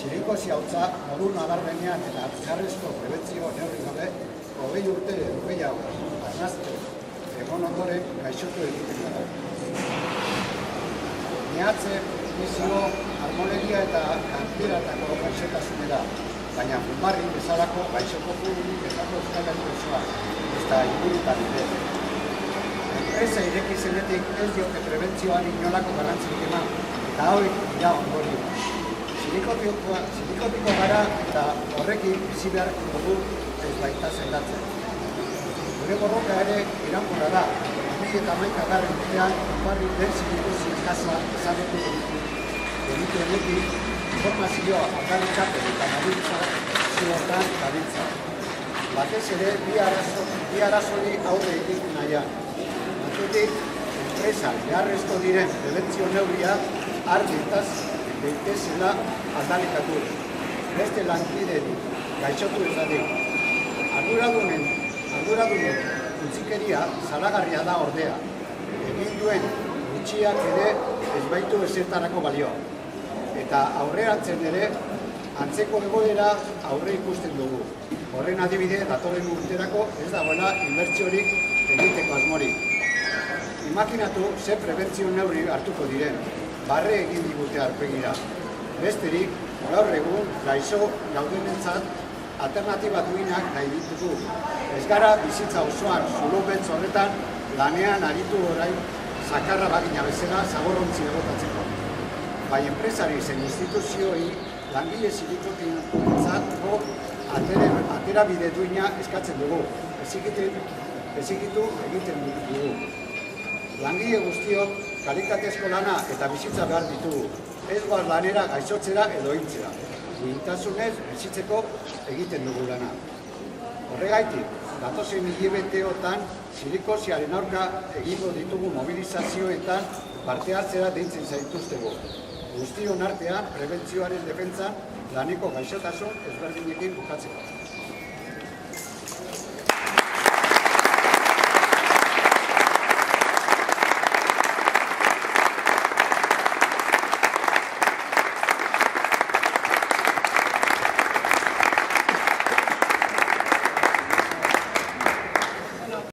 Zirikosi hautza modu nabarmenean eta hartzarrezko prebentzio neurri gabe 20 urte edo gehiago arnaztu egon ondoren gaixotu egiten gara. Mehatze, transmisio, armolegia eta kantiratako gaixotasunera, baina fumarri bezalako gaixoko publik ezako Euskal Herria osoa eta ingurutan ere. Enpresa ireki zenetik ez diote prebentzioan inolako garrantzirik eman, eta hauek dira ondorio. Silikotiko gara eta horrekin bizi beharko dugu ez baita zendatzen. Gure borroka ere iraunkorra da, 2011 urtean fumarri den zirikosi eskasa ezagutu delitu enetik informazioa aldarrikapen eta mobilizazioetan gabiltza. Batez ere, bi arazori aurre egin nahian. Batetik, enpresa beharrezko diren prebentzio neurria argitaz daitezela aldarrikatu. Beste lankideen gaixotu ezadik. Arduradunen utzikeria salagarria da ordea. Egin duen gutxiak ere ez baitu ezertarako balioa. Eta aurrerantzen ere, antzeko egoera aurre ikusten dugu. Horren adibide, datorren urterako ez dagoela inbertsiorik egiteko asmorik. Imaginatu ze prebentzio neurri hartuko diren, barre egin digute aurpegira. Besterik, gaur egun gaixo gaudenentzat alternatiba duinak nahi ditugu. Ez gara bizitza osoan zulubetz horretan lanean aritu orain zakarra bagina bezala zaborrontzi egotatzeko. Bai enpresari zen instituzioi langile zirikotientzatko atera bide duina eskatzen dugu. Ezikitu egiten dugu. Langile guztiok kalitatezko lana eta bizitza behar ditugu. Ez goaz lanera gaixotzera edo hiltzera. Duintasunez bizitzeko egiten dugu lana. Horregaitik, datozen hilabeteotan silikosiaren aurka egingo ditugu mobilizazioetan parte hartzera deitzen zaituztegu. Guztion artean, prebentzioaren defentsan laneko gaixotasun ezberdinekin bukatzeko.